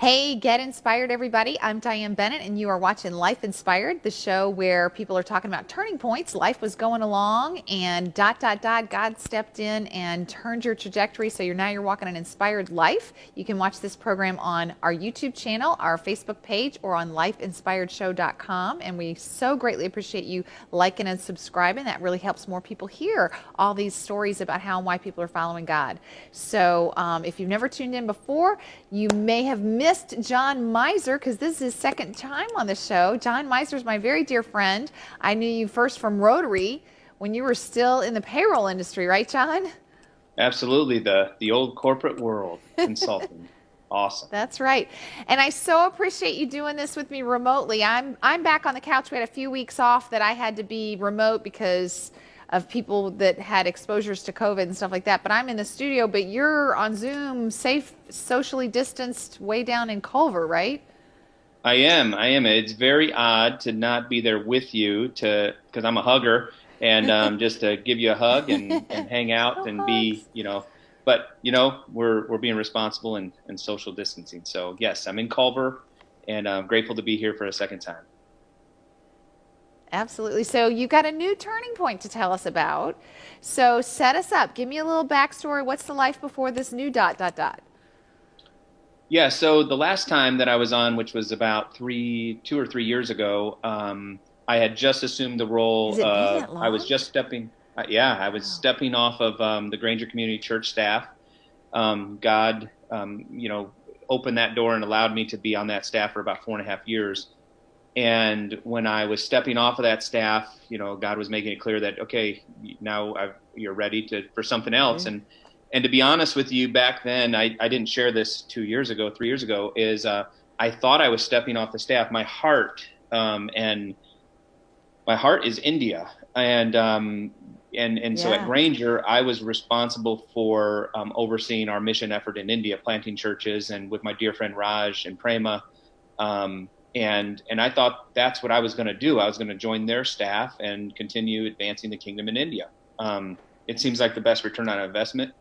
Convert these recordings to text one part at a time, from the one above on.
Hey, get inspired, everybody. I'm Diane Bennett, and you are watching Life Inspired, the show where people are talking about turning points. Life was going along, and ... God stepped in and turned your trajectory. So you're walking an inspired life. You can watch this program on our YouTube channel, our Facebook page, or on lifeinspiredshow.com. And we so greatly appreciate you liking and subscribing. That really helps more people hear all these stories about how and why people are following God. So if you've never tuned in before, you may have missed John Meiser because this is his second time on the show. John Meiser is my very dear friend. I knew you first from Rotary when you were still in the payroll industry, right, John? Absolutely, the old corporate world consulting. Awesome. That's right. And I so appreciate you doing this with me remotely. I'm back on the couch. We had a few weeks off that I had to be remote because of people that had exposures to COVID and stuff like that. But I'm in the studio, but you're on Zoom, safe, socially distanced, way down in Culver, right? I am. It's very odd to not be there with you because I'm a hugger and just to give you a hug and hang out Oh, and hugs. but we're being responsible and social distancing. So yes, I'm in Culver and I'm grateful to be here for a second time. Absolutely. So you got a new turning point to tell us about. So set us up. Give me a little backstory. What's the life before this new ... Yeah, so the last time that I was on, which was about 2 or 3 years ago, I had just assumed the Has role it been of, that I was long? just stepping, yeah, I was Wow. stepping off of the Granger Community Church staff. God, opened that door and allowed me to be on that staff for about 4.5 years. And when I was stepping off of that staff, God was making it clear that, okay, now you're ready for something else. Right. And to be honest with you, back then, I didn't share this 2 years ago, 3 years ago, is I thought I was stepping off the staff. And my heart is India. And so at Yeah. Granger, I was responsible for overseeing our mission effort in India, planting churches, and with my dear friend Raj and Prema. And I thought that's what I was going to do. I was going to join their staff and continue advancing the kingdom in India. It seems like the best return on investment.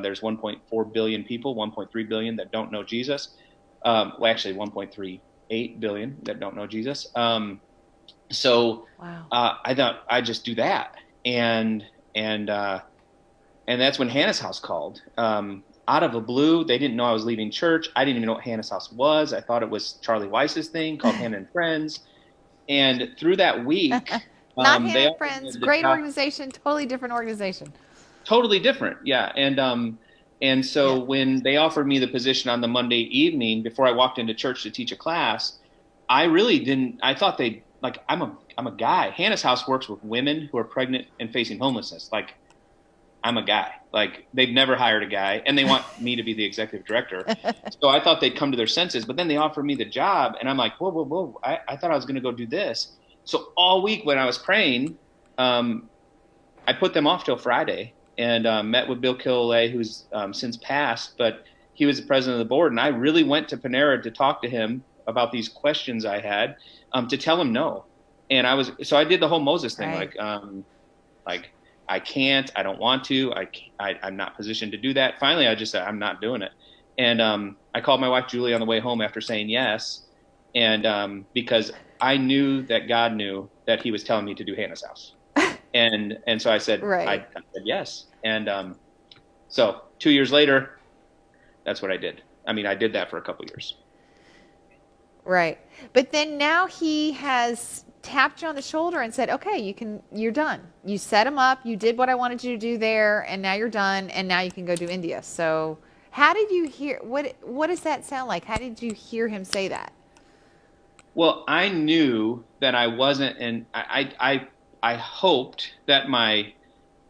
There's 1.4 billion people, 1.3 billion that don't know Jesus. Well, actually 1.38 billion that don't know Jesus. So Wow. I thought I'd just do that. And and uh, and that's when Hannah's House called. Out of the blue, they didn't know I was leaving church. I didn't even know what Hannah's House was. I thought it was Charlie Weiss's thing called Hannah and Friends. And through that week, Not Hannah they and offered me Friends. the Great job. organization. Totally different organization. Totally different, yeah. And Yeah. so when they offered me the position on the Monday evening before I walked into church to teach a class, I really didn't. I thought they like I'm a guy. Hannah's House works with women who are pregnant and facing homelessness. Like I'm a guy. Like they've never hired a guy, and they want me to be the executive director. So I thought they'd come to their senses. But then they offered me the job, and I'm like, whoa, whoa, whoa! I thought I was going to go do this. So all week when I was praying, um, I put them off till Friday and met with Bill Killalay, who's since passed, but he was the president of the board. And I really went to Panera to talk to him about these questions I had, to tell him no. And so I did the whole Moses thing, Right. like I can't, I don't want to, I'm not positioned to do that. Finally, I just said, I'm not doing it. And I called my wife, Julie, on the way home after saying yes. And because I knew that God knew that he was telling me to do Hannah's House. And so I Right. said yes. And so 2 years later, that's what I did. I mean, I did that for a couple years. Right. But then now he has tapped you on the shoulder and said, okay, you're done. You set him up, you did what I wanted you to do there, and now you're done, and now you can go do India. So how did you hear, what does that sound like? How did you hear him say that? Well, I knew that I wasn't, and I hoped that my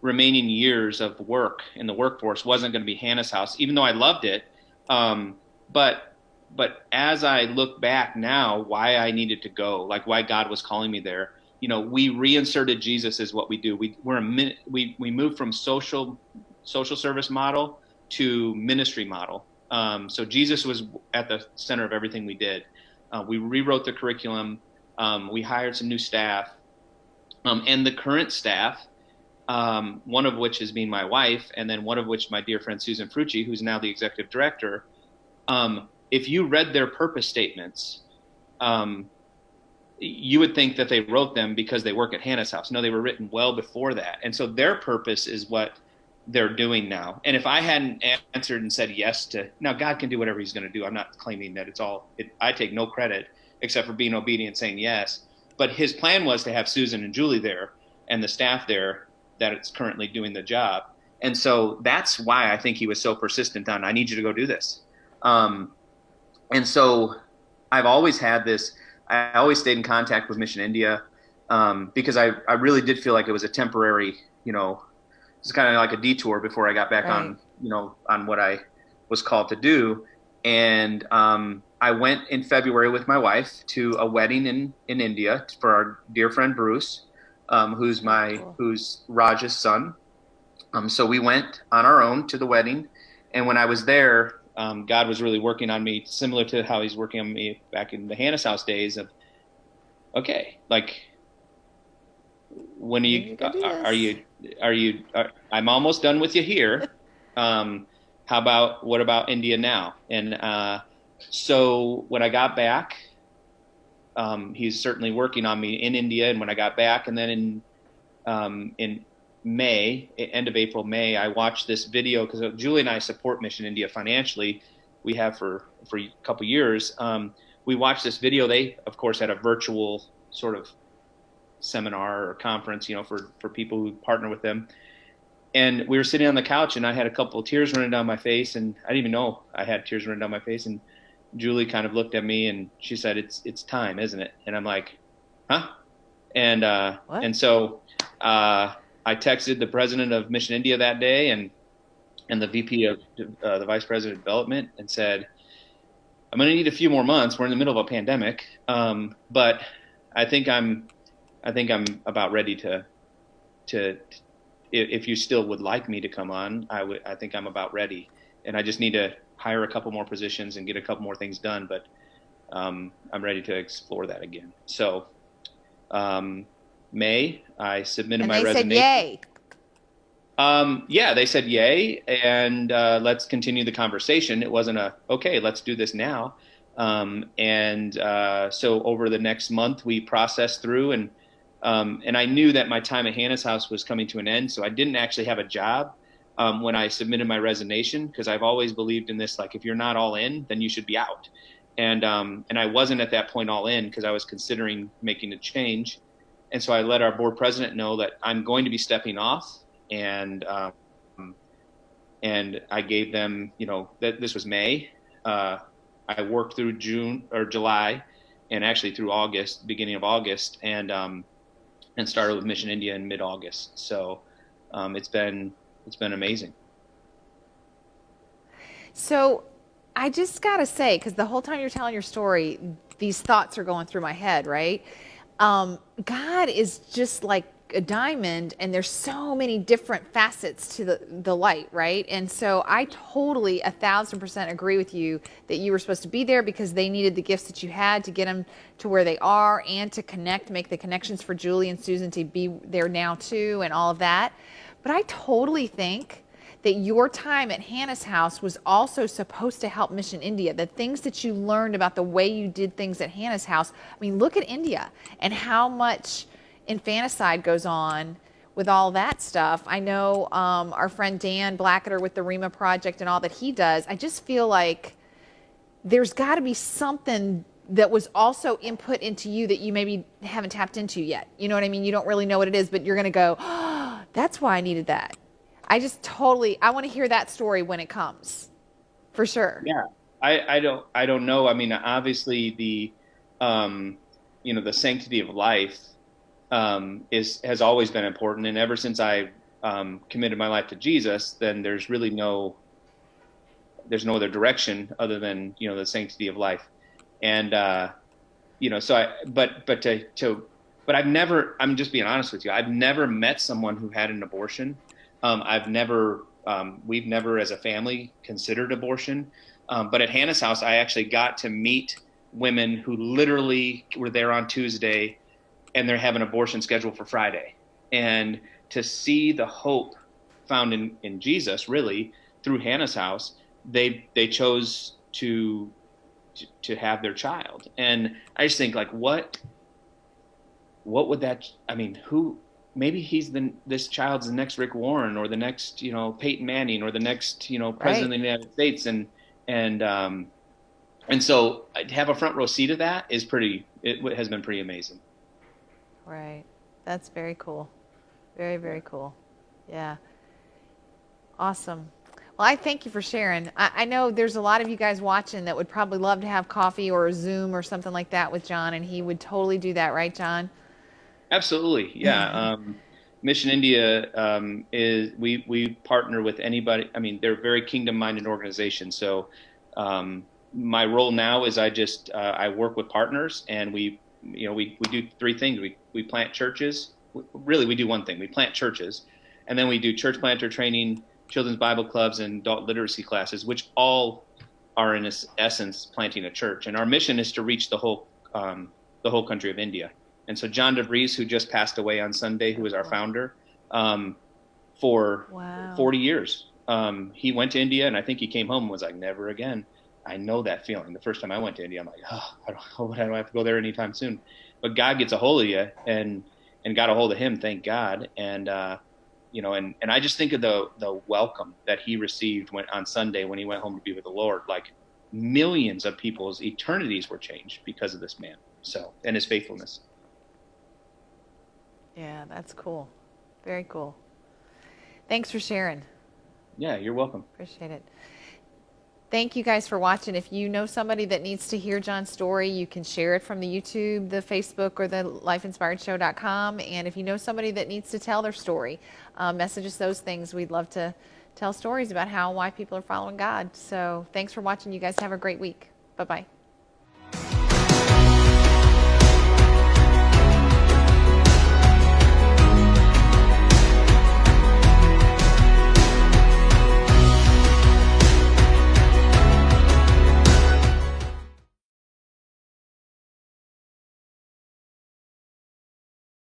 remaining years of work in the workforce wasn't going to be Hannah's House, even though I loved it. Um, but but as I look back now, why I needed to go, like why God was calling me there, we reinserted Jesus is what we do. We moved from social service model to ministry model. So Jesus was at the center of everything we did. We rewrote the curriculum. We hired some new staff, and the current staff, one of which is being my wife, and then one of which my dear friend Susan Frucci, who's now the executive director. if you read their purpose statements, you would think that they wrote them because they work at Hannah's house. No, they were written well before that. And so their purpose is what they're doing now. And if I hadn't answered and said yes to, now God can do whatever he's going to do. I'm not claiming that I take no credit except for being obedient, saying yes. But his plan was to have Susan and Julie there and the staff there that it's currently doing the job. And so that's why I think he was so persistent on, I need you to go do this. And so I've always had this, I always stayed in contact with Mission India because I really did feel like it was a temporary, it's kind of like a detour before I got back on what I was called to do. And I went in February with my wife to a wedding in India for our dear friend Bruce, who's Raj's son. So we went on our own to the wedding. And when I was there, God was really working on me, similar to how he's working on me back in the Hannah's house days of, okay, like, when I'm almost done with you here. What about India now? And so when I got back, he's certainly working on me in India. And when I got back, and then in May, end of April, May, I watched this video because Julie and I support Mission India financially. We have for a couple years. We watched this video. They, of course, had a virtual sort of seminar or conference, for people who partner with them. And we were sitting on the couch, and I had a couple of tears running down my face, and I didn't even know I had tears running down my face. And Julie kind of looked at me, and she said, "It's time, isn't it?" And I'm like, "Huh?" And What? And so I texted the president of Mission India that day, and the VP of the vice president of development, and said, "I'm going to need a few more months. We're in the middle of a pandemic, but I think I'm about ready to if you still would like me to come on, I think I'm about ready, and I just need to hire a couple more positions and get a couple more things done, but I'm ready to explore that again." So May, I submitted my resignation. And they said yay. Yeah, they said yay, and let's continue the conversation. It wasn't okay, let's do this now. So over the next month, we processed through, and I knew that my time at Hannah's house was coming to an end, so I didn't actually have a job when I submitted my resignation, because I've always believed in this, like, if you're not all in, then you should be out. And I wasn't at that point all in because I was considering making a change. And so I let our board president know that I'm going to be stepping off, and I gave them, that this was May. I worked through June or July, and actually through August, beginning of August, and started with Mission India in mid-August. So it's been amazing. So I just got to say, because the whole time you're telling your story, these thoughts are going through my head, right? God is just like a diamond, and there's so many different facets to the light, right? And so I totally 1,000% agree with you that you were supposed to be there because they needed the gifts that you had to get them to where they are, and to make the connections for Julie and Susan to be there now too, and all of that. But I totally think that your time at Hannah's house was also supposed to help Mission India. The things that you learned about the way you did things at Hannah's house. I mean, look at India and how much infanticide goes on with all that stuff. I know our friend Dan Blacketer with the Rima Project and all that he does. I just feel like there's got to be something that was also input into you that you maybe haven't tapped into yet. You know what I mean? You don't really know what it is, but you're going to go, oh, that's why I needed that. I want to hear that story when it comes, for sure. Yeah, I don't know. I mean, obviously the sanctity of life has always been important, and ever since I committed my life to Jesus, then there's really no other direction other than the sanctity of life, and but I've never. I'm just being honest with you. I've never met someone who had an abortion. We've never as a family considered abortion. But at Hannah's house, I actually got to meet women who literally were there on Tuesday and they're having an abortion scheduled for Friday. And to see the hope found in Jesus, really, through Hannah's house, they chose to to have their child. And I just think, like, what would that, I mean, who, maybe this child's the next Rick Warren, or the next, Peyton Manning, or the next, president Right. of the United States. And so to have a front row seat of that it has been pretty amazing. Right. That's very cool. Very, very cool. Yeah. Awesome. Well, I thank you for sharing. I know there's a lot of you guys watching that would probably love to have coffee or a Zoom or something like that with John, and he would totally do that, right, John? Absolutely. Yeah. Mission India is we partner with anybody. I mean, they're a very kingdom minded organization. So my role now is I work with partners, and we do three things. We plant churches. Really, we do one thing. We plant churches, and then we do church planter training, children's Bible clubs, and adult literacy classes, which all are in essence planting a church. And our mission is to reach the whole country of India. And so John DeVries, who just passed away on Sunday, who was our founder, for Wow. 40 years, he went to India, and I think he came home and was like, never again. I know that feeling. The first time I went to India, I'm like, I don't have to go there anytime soon. But God gets a hold of you, and got a hold of him, thank God. And and I just think of the welcome that he received on Sunday when he went home to be with the Lord. Like, millions of people's eternities were changed because of this man. So, and his faithfulness. Yeah, that's cool. Very cool. Thanks for sharing. Yeah, you're welcome. Appreciate it. Thank you guys for watching. If you know somebody that needs to hear John's story, you can share it from the YouTube, the Facebook, or the lifeinspiredshow.com. And if you know somebody that needs to tell their story, message us those things. We'd love to tell stories about how and why people are following God. So thanks for watching. You guys have a great week. Bye-bye.